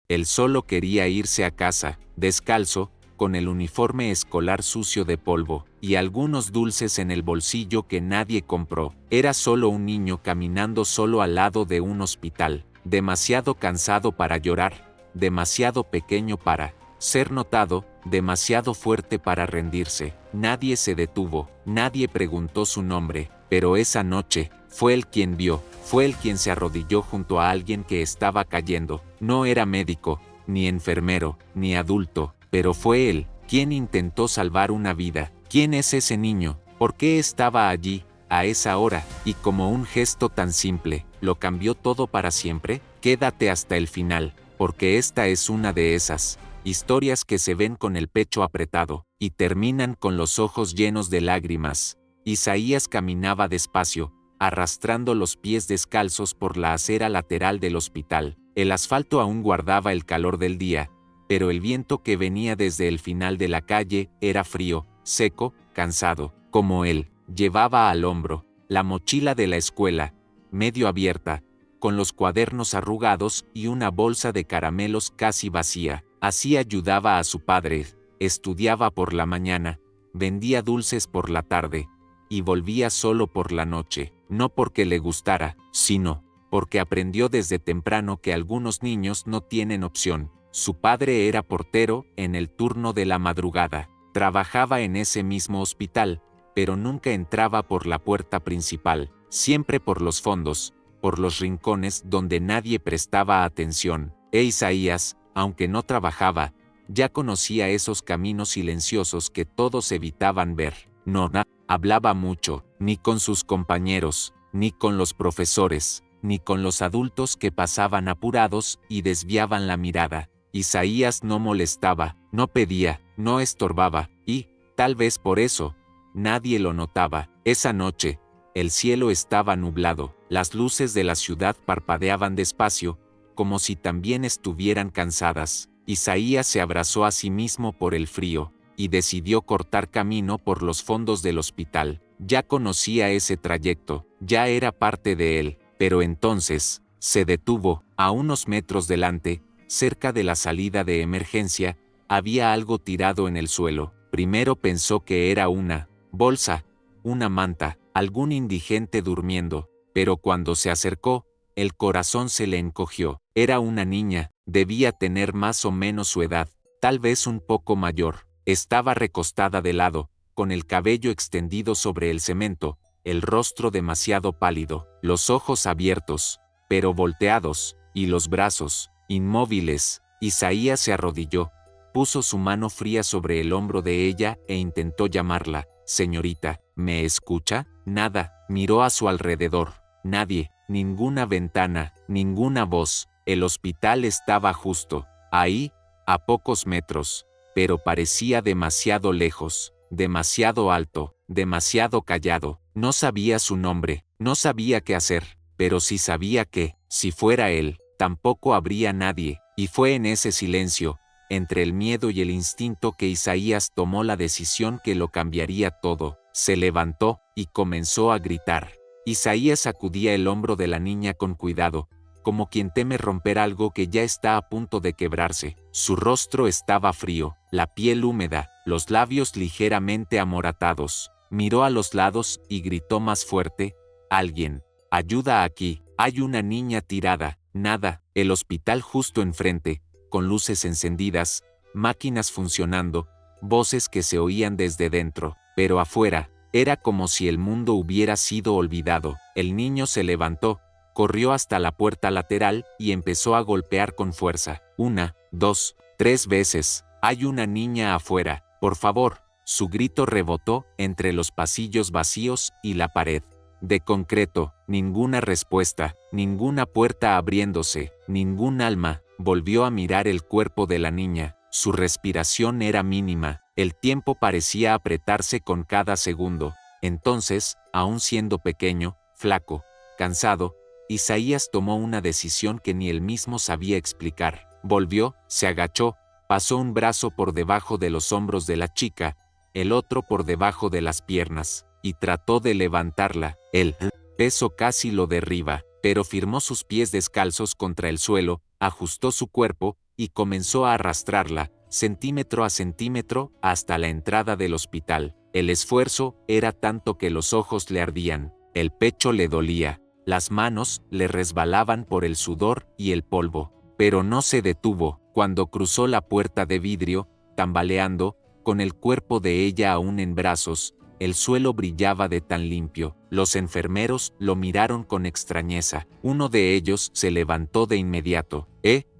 Él solo quería irse a casa, descalzo, con el uniforme escolar sucio de polvo, y algunos dulces en el bolsillo que nadie compró. Era solo un niño caminando solo al lado de un hospital, demasiado cansado para llorar, demasiado pequeño para ser notado, demasiado fuerte para rendirse. Nadie se detuvo, nadie preguntó su nombre, pero esa noche, fue él quien vio, fue él quien se arrodilló junto a alguien que estaba cayendo. No era médico, ni enfermero, ni adulto, pero fue él quien intentó salvar una vida. ¿Quién es ese niño? ¿Por qué estaba allí, a esa hora? Y como un gesto tan simple, ¿lo cambió todo para siempre? Quédate hasta el final, porque esta es una de esas historias que se ven con el pecho apretado, y terminan con los ojos llenos de lágrimas. Isaías caminaba despacio, arrastrando los pies descalzos por la acera lateral del hospital. El asfalto aún guardaba el calor del día, pero el viento que venía desde el final de la calle era frío, seco, cansado. Como él, llevaba al hombro la mochila de la escuela, medio abierta, con los cuadernos arrugados y una bolsa de caramelos casi vacía. Así ayudaba a su padre, estudiaba por la mañana, vendía dulces por la tarde, y volvía solo por la noche, no porque le gustara, sino porque aprendió desde temprano que algunos niños no tienen opción. Su padre era portero en el turno de la madrugada, trabajaba en ese mismo hospital, pero nunca entraba por la puerta principal, siempre por los fondos, por los rincones donde nadie prestaba atención. Isaías, aunque no trabajaba, ya conocía esos caminos silenciosos que todos evitaban ver. No hablaba mucho, ni con sus compañeros, ni con los profesores, ni con los adultos que pasaban apurados y desviaban la mirada. Isaías no molestaba, no pedía, no estorbaba, y, tal vez por eso, nadie lo notaba. Esa noche, el cielo estaba nublado, las luces de la ciudad parpadeaban despacio, como si también estuvieran cansadas. Isaías se abrazó a sí mismo por el frío, y decidió cortar camino por los fondos del hospital. Ya conocía ese trayecto, ya era parte de él, pero entonces, se detuvo, a unos metros delante, cerca de la salida de emergencia, había algo tirado en el suelo. Primero pensó que era una bolsa, una manta, algún indigente durmiendo, pero cuando se acercó, el corazón se le encogió. Era una niña, debía tener más o menos su edad, tal vez un poco mayor. Estaba recostada de lado, con el cabello extendido sobre el cemento, el rostro demasiado pálido, los ojos abiertos, pero volteados, y los brazos, inmóviles. Isaías se arrodilló, puso su mano fría sobre el hombro de ella e intentó llamarla. Señorita, ¿me escucha? Nada. Miró a su alrededor. Nadie, ninguna ventana, ninguna voz. El hospital estaba justo ahí, a pocos metros, pero parecía demasiado lejos, demasiado alto, demasiado callado. No sabía su nombre, no sabía qué hacer, pero sí sabía que, si fuera él, tampoco habría nadie, y fue en ese silencio, entre el miedo y el instinto, que Isaías tomó la decisión que lo cambiaría todo. Se levantó y comenzó a gritar. Isaías sacudía el hombro de la niña con cuidado, como quien teme romper algo que ya está a punto de quebrarse. Su rostro estaba frío, la piel húmeda, los labios ligeramente amoratados. Miró a los lados y gritó más fuerte: «¡Alguien! ¡Ayuda aquí! Hay una niña tirada». Nada. El hospital justo enfrente, con luces encendidas, máquinas funcionando, voces que se oían desde dentro, pero afuera, era como si el mundo hubiera sido olvidado. El niño se levantó, corrió hasta la puerta lateral y empezó a golpear con fuerza. 1, 2, 3 veces. «Hay una niña afuera, por favor». Su grito rebotó entre los pasillos vacíos y la pared de concreto. Ninguna respuesta, ninguna puerta abriéndose, ningún alma. Volvió a mirar el cuerpo de la niña. Su respiración era mínima, el tiempo parecía apretarse con cada segundo. Entonces, aún siendo pequeño, flaco, cansado, Isaías tomó una decisión que ni él mismo sabía explicar. Volvió, se agachó, pasó un brazo por debajo de los hombros de la chica, el otro por debajo de las piernas, y trató de levantarla. El peso casi lo derriba, pero firmó sus pies descalzos contra el suelo, ajustó su cuerpo, y comenzó a arrastrarla, centímetro a centímetro, hasta la entrada del hospital. El esfuerzo era tanto que los ojos le ardían, el pecho le dolía, las manos le resbalaban por el sudor y el polvo. Pero no se detuvo. Cuando cruzó la puerta de vidrio, tambaleando, con el cuerpo de ella aún en brazos, el suelo brillaba de tan limpio. Los enfermeros lo miraron con extrañeza. Uno de ellos se levantó de inmediato.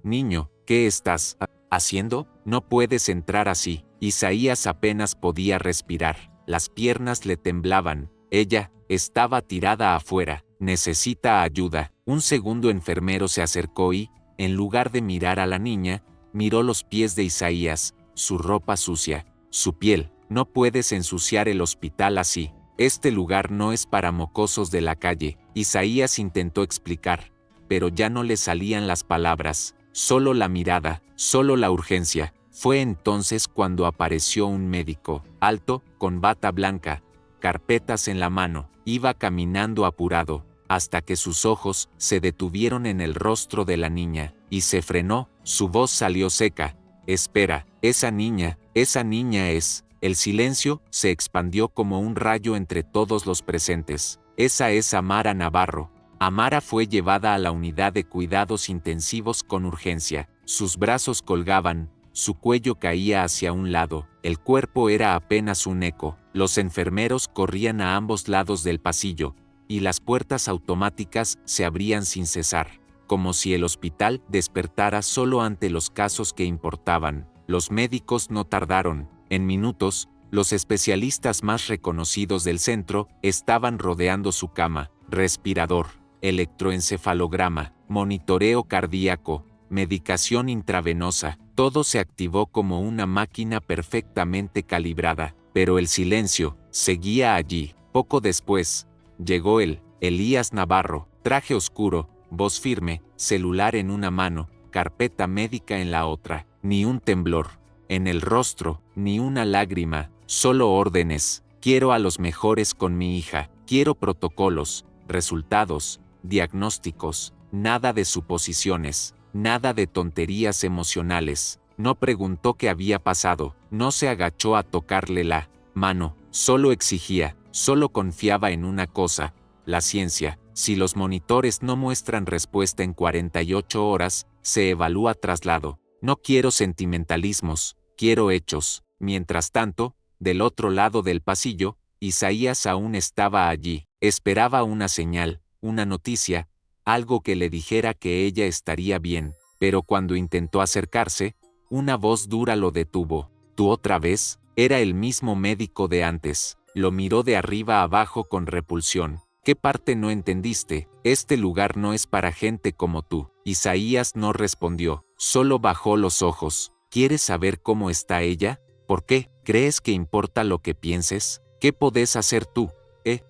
Niño, ¿qué estás haciendo? No puedes entrar así. Isaías apenas podía respirar. Las piernas le temblaban. Ella estaba tirada afuera. Necesita ayuda. Un segundo enfermero se acercó y, en lugar de mirar a la niña, miró los pies de Isaías, su ropa sucia, su piel. No puedes ensuciar el hospital así. Este lugar no es para mocosos de la calle. Isaías intentó explicar, pero ya no le salían las palabras, solo la mirada, solo la urgencia. Fue entonces cuando apareció un médico, alto, con bata blanca, carpetas en la mano, iba caminando apurado, hasta que sus ojos se detuvieron en el rostro de la niña, y se frenó, su voz salió seca. Espera, esa niña es. El silencio se expandió como un rayo entre todos los presentes. Esa es Amara Navarro. Amara fue llevada a la unidad de cuidados intensivos con urgencia. Sus brazos colgaban, su cuello caía hacia un lado, el cuerpo era apenas un eco. Los enfermeros corrían a ambos lados del pasillo, y las puertas automáticas se abrían sin cesar, como si el hospital despertara solo ante los casos que importaban. Los médicos no tardaron. En minutos, los especialistas más reconocidos del centro estaban rodeando su cama: respirador, electroencefalograma, monitoreo cardíaco, medicación intravenosa. Todo se activó como una máquina perfectamente calibrada, pero el silencio seguía allí. Poco después, llegó Elías Navarro, traje oscuro, voz firme, celular en una mano, carpeta médica en la otra. Ni un temblor en el rostro, ni una lágrima, solo órdenes. Quiero a los mejores con mi hija, quiero protocolos, resultados, diagnósticos, nada de suposiciones, nada de tonterías emocionales. No preguntó qué había pasado, no se agachó a tocarle la mano, solo exigía, solo confiaba en una cosa: la ciencia. Si los monitores no muestran respuesta en 48 horas, se evalúa traslado. No quiero sentimentalismos, quiero hechos. Mientras tanto, del otro lado del pasillo, Isaías aún estaba allí. Esperaba una señal, una noticia, algo que le dijera que ella estaría bien. Pero cuando intentó acercarse, una voz dura lo detuvo. ¿Tú otra vez? Era el mismo médico de antes. Lo miró de arriba abajo con repulsión. ¿Qué parte no entendiste? Este lugar no es para gente como tú. Isaías no respondió, solo bajó los ojos. ¿Quieres saber cómo está ella? ¿Por qué? ¿Crees que importa lo que pienses? ¿Qué podés hacer tú?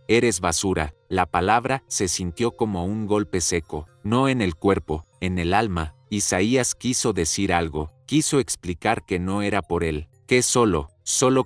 Eres basura. La palabra se sintió como un golpe seco, no en el cuerpo, en el alma. Isaías quiso decir algo, quiso explicar que no era por él, que solo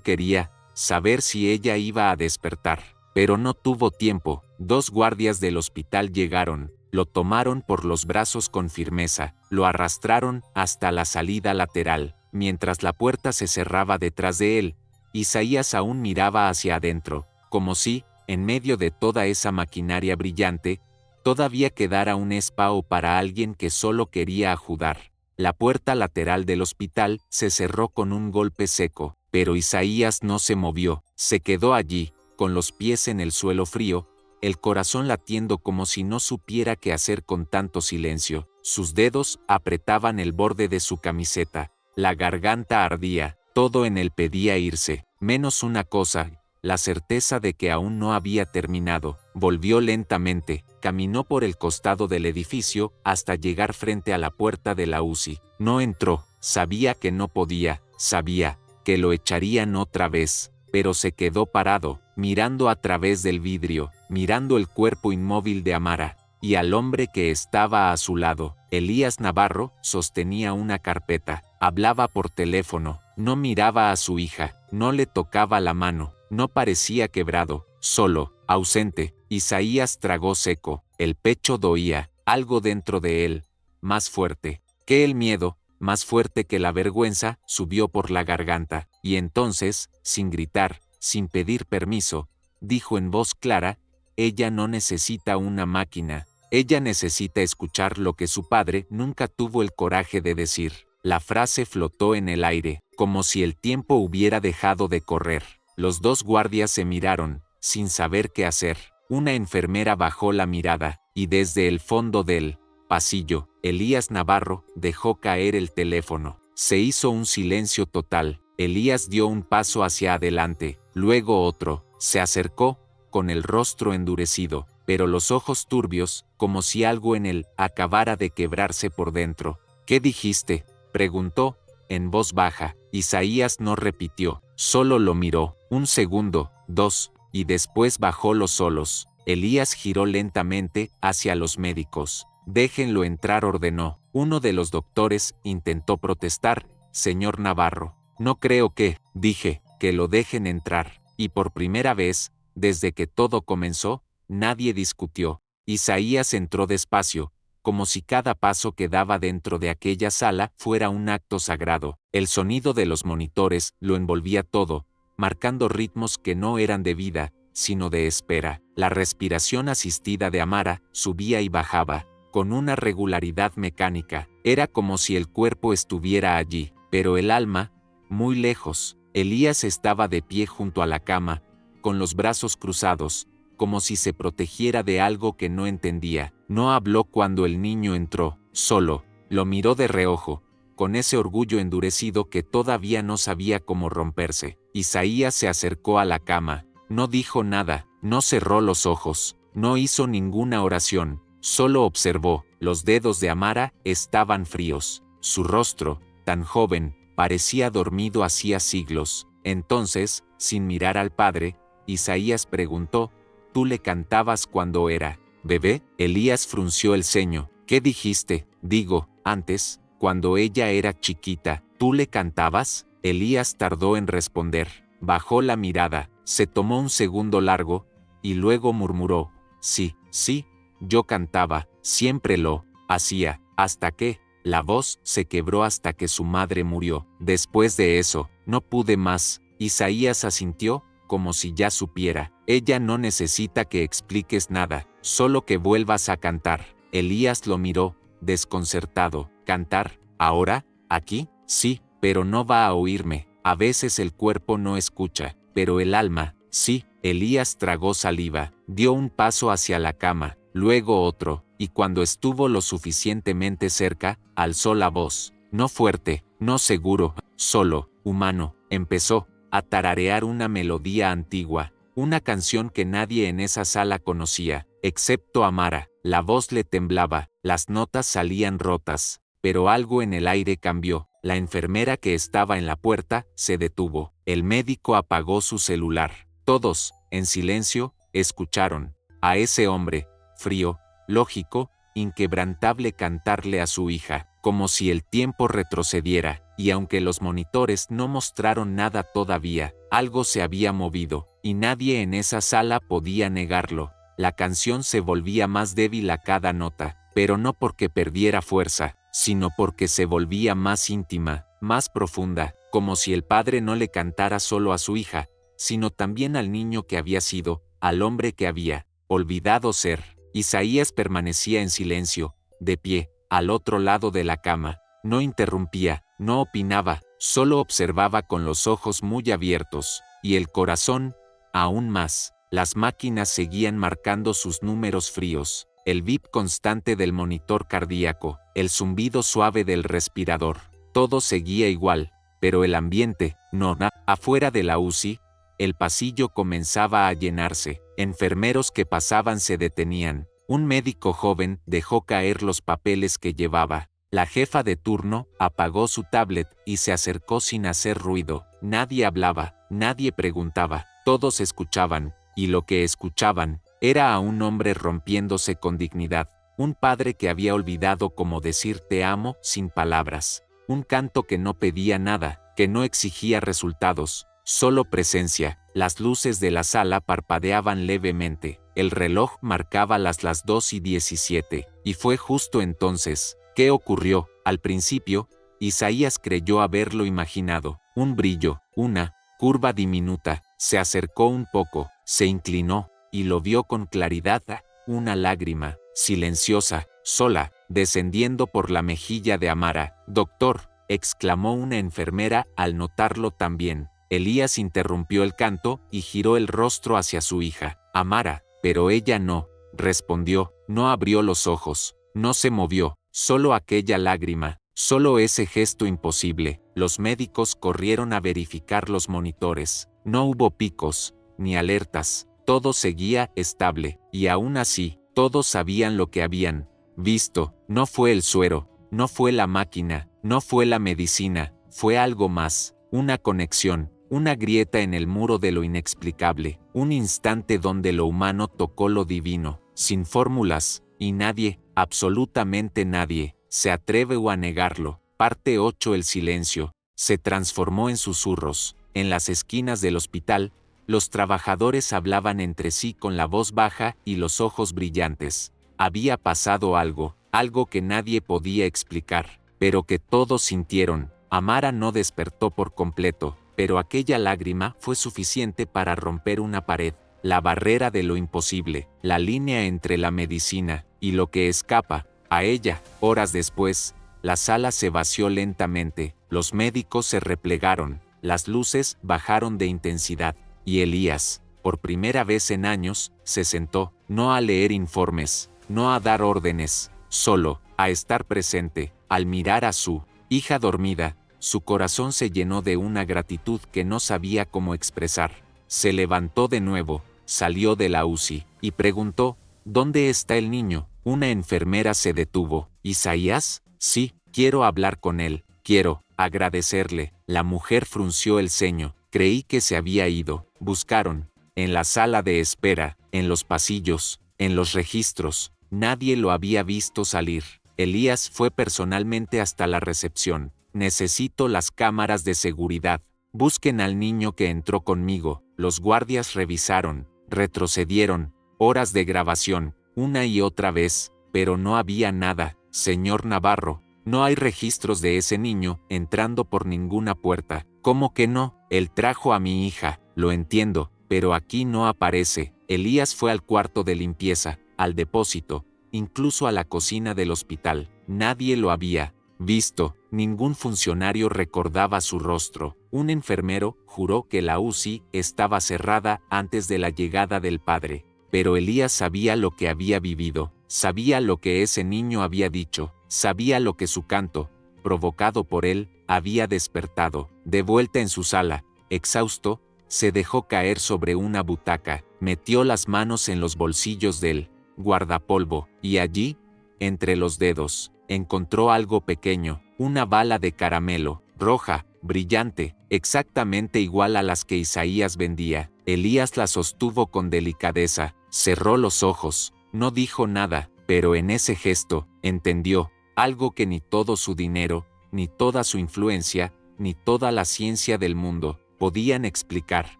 quería saber si ella iba a despertar. Pero no tuvo tiempo. 2 guardias del hospital llegaron, lo tomaron por los brazos con firmeza, lo arrastraron hasta la salida lateral. Mientras la puerta se cerraba detrás de él, Isaías aún miraba hacia adentro, como si, en medio de toda esa maquinaria brillante, todavía quedara un espacio para alguien que solo quería ayudar. La puerta lateral del hospital se cerró con un golpe seco, pero Isaías no se movió, se quedó allí, con los pies en el suelo frío, el corazón latiendo como si no supiera qué hacer con tanto silencio. Sus dedos apretaban el borde de su camiseta, la garganta ardía, todo en él pedía irse, menos una cosa: la certeza de que aún no había terminado. Volvió lentamente, caminó por el costado del edificio hasta llegar frente a la puerta de la UCI. No entró, sabía que no podía, sabía que lo echarían otra vez, pero se quedó parado, mirando a través del vidrio, mirando el cuerpo inmóvil de Amara, y al hombre que estaba a su lado. Elías Navarro sostenía una carpeta, hablaba por teléfono, no miraba a su hija, no le tocaba la mano, no parecía quebrado, solo, ausente. Isaías tragó seco, el pecho doía, algo dentro de él, más fuerte que el miedo, más fuerte que la vergüenza, subió por la garganta, y entonces, sin gritar, sin pedir permiso, dijo en voz clara: ella no necesita una máquina, ella necesita escuchar lo que su padre nunca tuvo el coraje de decir. La frase flotó en el aire, como si el tiempo hubiera dejado de correr. Los dos guardias se miraron, sin saber qué hacer. Una enfermera bajó la mirada, y desde el fondo del pasillo, Elías Navarro dejó caer el teléfono. Se hizo un silencio total. Elías dio un paso hacia adelante, luego otro. Se acercó, con el rostro endurecido, pero los ojos turbios, como si algo en él acabara de quebrarse por dentro. ¿Qué dijiste?, preguntó, en voz baja. Isaías no repitió, solo lo miró, un segundo, dos, y después bajó los ojos. Elías giró lentamente hacia los médicos. Déjenlo entrar, ordenó. Uno de los doctores intentó protestar. Señor Navarro, no creo que, dije, que lo dejen entrar. Y por primera vez, desde que todo comenzó, nadie discutió. Isaías entró despacio, como si cada paso que daba dentro de aquella sala fuera un acto sagrado. El sonido de los monitores lo envolvía todo, marcando ritmos que no eran de vida, sino de espera. La respiración asistida de Amara subía y bajaba, con una regularidad mecánica. Era como si el cuerpo estuviera allí, pero el alma, muy lejos. Elías estaba de pie junto a la cama, con los brazos cruzados, como si se protegiera de algo que no entendía. No habló cuando el niño entró, solo, lo miró de reojo, con ese orgullo endurecido que todavía no sabía cómo romperse. Isaías se acercó a la cama, no dijo nada, no cerró los ojos, no hizo ninguna oración, solo observó. Los dedos de Amara estaban fríos, su rostro, tan joven, parecía dormido hacía siglos. Entonces, sin mirar al padre, Isaías preguntó: ¿tú le cantabas cuando era bebé? Elías frunció el ceño. ¿Qué dijiste? Digo, antes, cuando ella era chiquita, ¿tú le cantabas? Elías tardó en responder. Bajó la mirada, se tomó un segundo largo, y luego murmuró: sí, sí, yo cantaba, siempre lo hacía, hasta que la voz se quebró hasta que su madre murió. Después de eso, no pude más. Isaías asintió, como si ya supiera. Ella no necesita que expliques nada, solo que vuelvas a cantar. Elías lo miró, desconcertado. ¿Cantar? ¿Ahora? ¿Aquí? Sí, pero no va a oírme. A veces el cuerpo no escucha, pero el alma, sí. Elías tragó saliva, dio un paso hacia la cama, luego otro, y cuando estuvo lo suficientemente cerca, alzó la voz. No fuerte, no seguro, solo, humano. Empezó a tararear una melodía antigua, una canción que nadie en esa sala conocía, excepto Amara. La voz le temblaba, las notas salían rotas, pero algo en el aire cambió. La enfermera que estaba en la puerta se detuvo. El médico apagó su celular. Todos, en silencio, escucharon a ese hombre, frío, lógico, inquebrantable, cantarle a su hija, como si el tiempo retrocediera, y aunque los monitores no mostraron nada todavía, algo se había movido, y nadie en esa sala podía negarlo. La canción se volvía más débil a cada nota, pero no porque perdiera fuerza, sino porque se volvía más íntima, más profunda, como si el padre no le cantara solo a su hija, sino también al niño que había sido, al hombre que había olvidado ser. Isaías permanecía en silencio, de pie, al otro lado de la cama. No interrumpía, no opinaba, solo observaba con los ojos muy abiertos, y el corazón, aún más. Las máquinas seguían marcando sus números fríos, el bip constante del monitor cardíaco, el zumbido suave del respirador. Todo seguía igual, pero el ambiente, no, afuera de la UCI, el pasillo comenzaba a llenarse. Enfermeros que pasaban se detenían. Un médico joven dejó caer los papeles que llevaba. La jefa de turno apagó su tablet y se acercó sin hacer ruido. Nadie hablaba, nadie preguntaba, todos escuchaban, y lo que escuchaban era a un hombre rompiéndose con dignidad, un padre que había olvidado cómo decir te amo sin palabras, un canto que no pedía nada, que no exigía resultados, solo presencia. Las luces de la sala parpadeaban levemente, el reloj marcaba las 2:17, y fue justo entonces. ¿Qué ocurrió? Al principio, Isaías creyó haberlo imaginado. Un brillo, una curva diminuta, se acercó un poco, se inclinó, y lo vio con claridad. Una lágrima, silenciosa, sola, descendiendo por la mejilla de Amara. «Doctor», exclamó una enfermera al notarlo también. Elías interrumpió el canto y giró el rostro hacia su hija, Amara, pero ella no respondió, no abrió los ojos, no se movió, solo aquella lágrima, solo ese gesto imposible. Los médicos corrieron a verificar los monitores. No hubo picos, ni alertas, todo seguía estable, y aún así, todos sabían lo que habían visto. No fue el suero, no fue la máquina, no fue la medicina, fue algo más, una conexión, una grieta en el muro de lo inexplicable, un instante donde lo humano tocó lo divino, sin fórmulas, y nadie, absolutamente nadie, se atreve a negarlo. Parte 8. El silencio se transformó en susurros. En las esquinas del hospital, los trabajadores hablaban entre sí con la voz baja y los ojos brillantes. Había pasado algo, algo que nadie podía explicar, pero que todos sintieron. Amara no despertó por completo, pero aquella lágrima fue suficiente para romper una pared, la barrera de lo imposible, la línea entre la medicina y lo que escapa a ella. Horas después, la sala se vació lentamente, los médicos se replegaron, las luces bajaron de intensidad, y Elías, por primera vez en años, se sentó, no a leer informes, no a dar órdenes, solo a estar presente. Al mirar a su hija dormida, su corazón se llenó de una gratitud que no sabía cómo expresar. Se levantó de nuevo, salió de la UCI, y preguntó, ¿dónde está el niño? Una enfermera se detuvo. ¿Isaías? Sí, quiero hablar con él, quiero agradecerle. La mujer frunció el ceño. Creí que se había ido. Buscaron, en la sala de espera, en los pasillos, en los registros. Nadie lo había visto salir. Elías fue personalmente hasta la recepción. Necesito las cámaras de seguridad. Busquen al niño que entró conmigo. Los guardias revisaron, retrocedieron, horas de grabación, una y otra vez, pero no había nada. Señor Navarro, no hay registros de ese niño entrando por ninguna puerta. ¿Cómo que no? Él trajo a mi hija, lo entiendo, pero aquí no aparece. Elías fue al cuarto de limpieza, al depósito, incluso a la cocina del hospital. Nadie lo había visto, ningún funcionario recordaba su rostro. Un enfermero juró que la UCI estaba cerrada antes de la llegada del padre. Pero Elías sabía lo que había vivido, sabía lo que ese niño había dicho, sabía lo que su canto, provocado por él, había despertado. De vuelta en su sala, exhausto, se dejó caer sobre una butaca, metió las manos en los bolsillos del guardapolvo, y allí, entre los dedos, encontró algo pequeño, una bala de caramelo, roja, brillante, exactamente igual a las que Isaías vendía. Elías la sostuvo con delicadeza, cerró los ojos, no dijo nada, pero en ese gesto, entendió, algo que ni todo su dinero, ni toda su influencia, ni toda la ciencia del mundo, podían explicar.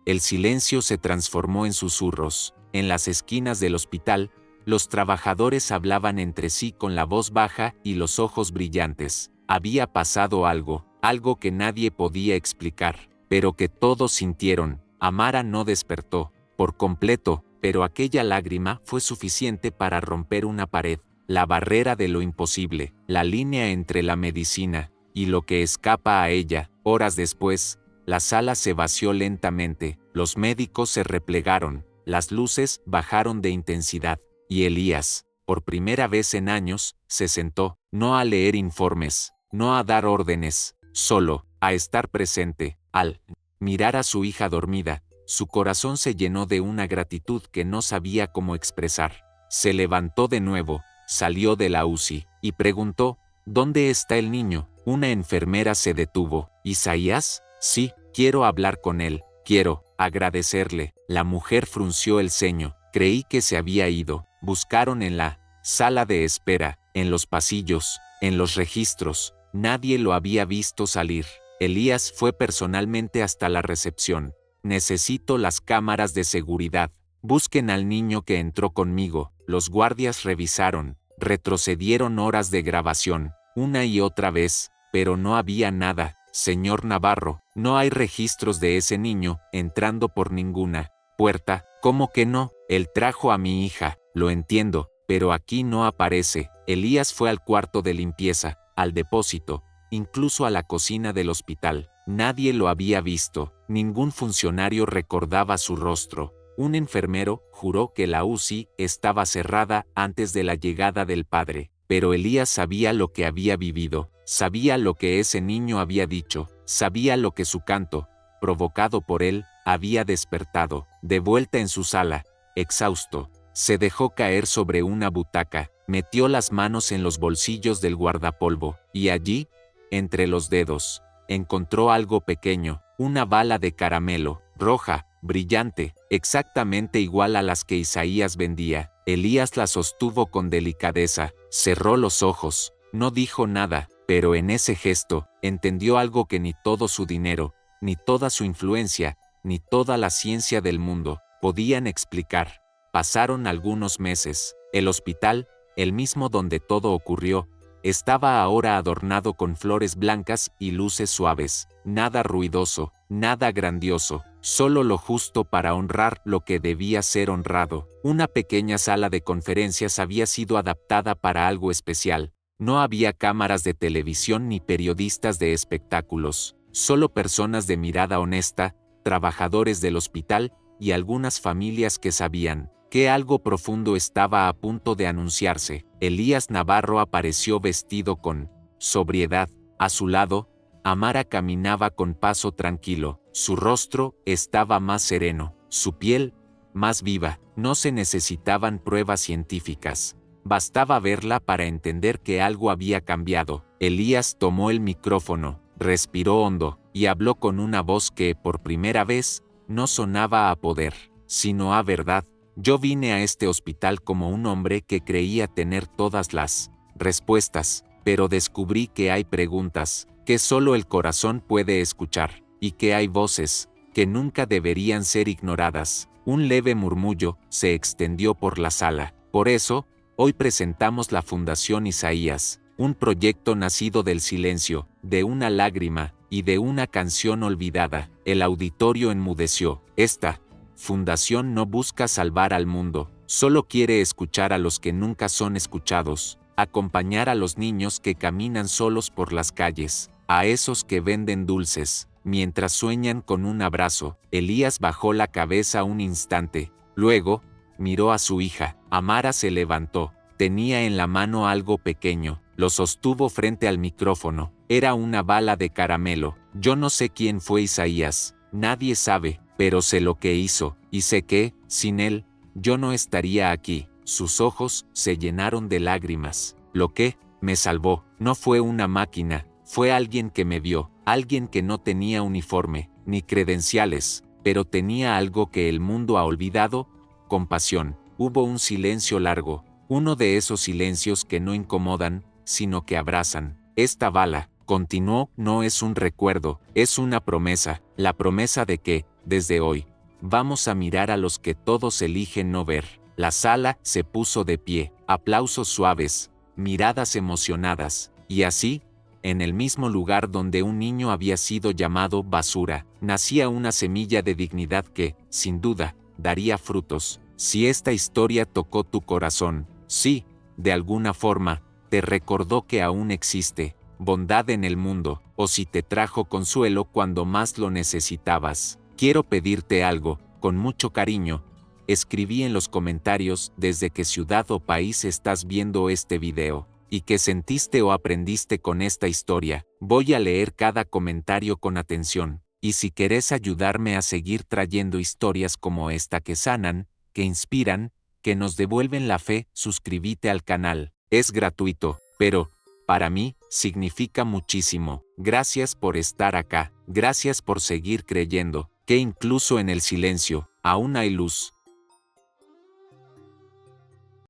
El silencio se transformó en susurros. En las esquinas del hospital, los trabajadores hablaban entre sí con la voz baja y los ojos brillantes. Había pasado algo, algo que nadie podía explicar, pero que todos sintieron. Amara no despertó, por completo, pero aquella lágrima fue suficiente para romper una pared, la barrera de lo imposible, la línea entre la medicina y lo que escapa a ella. Horas después, la sala se vació lentamente, los médicos se replegaron, las luces bajaron de intensidad, y Elías, por primera vez en años, se sentó, no a leer informes, no a dar órdenes, solo a estar presente. Al mirar a su hija dormida, su corazón se llenó de una gratitud que no sabía cómo expresar. Se levantó de nuevo, salió de la UCI, y preguntó, ¿dónde está el niño? Una enfermera se detuvo. ¿Isaías? Sí, quiero hablar con él, quiero agradecerle. La mujer frunció el ceño. Creí que se había ido. Buscaron en la sala de espera, en los pasillos, en los registros. Nadie lo había visto salir. Elías fue personalmente hasta la recepción. Necesito las cámaras de seguridad. Busquen al niño que entró conmigo. Los guardias revisaron, retrocedieron horas de grabación, una y otra vez, pero no había nada, señor Navarro, no hay registros de ese niño entrando por ninguna puerta. ¿Cómo que no? Él trajo a mi hija, lo entiendo, pero aquí no aparece. Elías fue al cuarto de limpieza, al depósito, incluso a la cocina del hospital. Nadie lo había visto, ningún funcionario recordaba su rostro. Un enfermero juró que la UCI estaba cerrada antes de la llegada del padre, pero Elías sabía lo que había vivido, sabía lo que ese niño había dicho, sabía lo que su canto, provocado por él, había despertado. De vuelta en su sala, exhausto, se dejó caer sobre una butaca, metió las manos en los bolsillos del guardapolvo, y allí, entre los dedos, encontró algo pequeño, una bala de caramelo, roja, brillante, exactamente igual a las que Isaías vendía. Elías la sostuvo con delicadeza, cerró los ojos, no dijo nada, pero en ese gesto, entendió algo que ni todo su dinero, ni toda su influencia, ni toda la ciencia del mundo podían explicar. Pasaron algunos meses. El hospital, el mismo donde todo ocurrió, estaba ahora adornado con flores blancas y luces suaves, nada ruidoso, nada grandioso, solo lo justo para honrar lo que debía ser honrado. Una pequeña sala de conferencias había sido adaptada para algo especial. No había cámaras de televisión ni periodistas de espectáculos, solo personas de mirada honesta, trabajadores del hospital y algunas familias que sabían que algo profundo estaba a punto de anunciarse. Elías Navarro apareció vestido con sobriedad. A su lado, Amara caminaba con paso tranquilo. Su rostro estaba más sereno, su piel más viva. No se necesitaban pruebas científicas. Bastaba verla para entender que algo había cambiado. Elías tomó el micrófono, respiró hondo, y habló con una voz que, por primera vez, no sonaba a poder, sino a verdad. Yo vine a este hospital como un hombre que creía tener todas las respuestas, pero descubrí que hay preguntas que solo el corazón puede escuchar, y que hay voces que nunca deberían ser ignoradas. Un leve murmullo se extendió por la sala. Por eso, hoy presentamos la Fundación Isaías, un proyecto nacido del silencio, de una lágrima y de una canción olvidada. El auditorio enmudeció. Esta fundación no busca salvar al mundo, solo quiere escuchar a los que nunca son escuchados, acompañar a los niños que caminan solos por las calles, a esos que venden dulces, mientras sueñan con un abrazo. Elías bajó la cabeza un instante, luego, miró a su hija. Amara se levantó, tenía en la mano algo pequeño, lo sostuvo frente al micrófono, era una bala de caramelo. Yo no sé quién fue Isaías, nadie sabe, pero sé lo que hizo, y sé que, sin él, yo no estaría aquí. Sus ojos se llenaron de lágrimas. Lo que me salvó no fue una máquina, fue alguien que me vio, alguien que no tenía uniforme, ni credenciales, pero tenía algo que el mundo ha olvidado: compasión. Hubo un silencio largo, uno de esos silencios que no incomodan, sino que abrazan. Esta bala, continuó, no es un recuerdo, es una promesa, la promesa de que, desde hoy, vamos a mirar a los que todos eligen no ver. La sala se puso de pie, aplausos suaves, miradas emocionadas, y así, en el mismo lugar donde un niño había sido llamado basura, nacía una semilla de dignidad que, sin duda, daría frutos. Si esta historia tocó tu corazón, si, de alguna forma, te recordó que aún existe bondad en el mundo, o si te trajo consuelo cuando más lo necesitabas, quiero pedirte algo, con mucho cariño. Escribí en los comentarios desde qué ciudad o país estás viendo este video, y qué sentiste o aprendiste con esta historia. Voy a leer cada comentario con atención, y si querés ayudarme a seguir trayendo historias como esta que sanan, que inspiran, que nos devuelven la fe, suscríbete al canal. Es gratuito, pero, para mí, significa muchísimo. Gracias por estar acá, gracias por seguir creyendo, que incluso en el silencio, aún hay luz.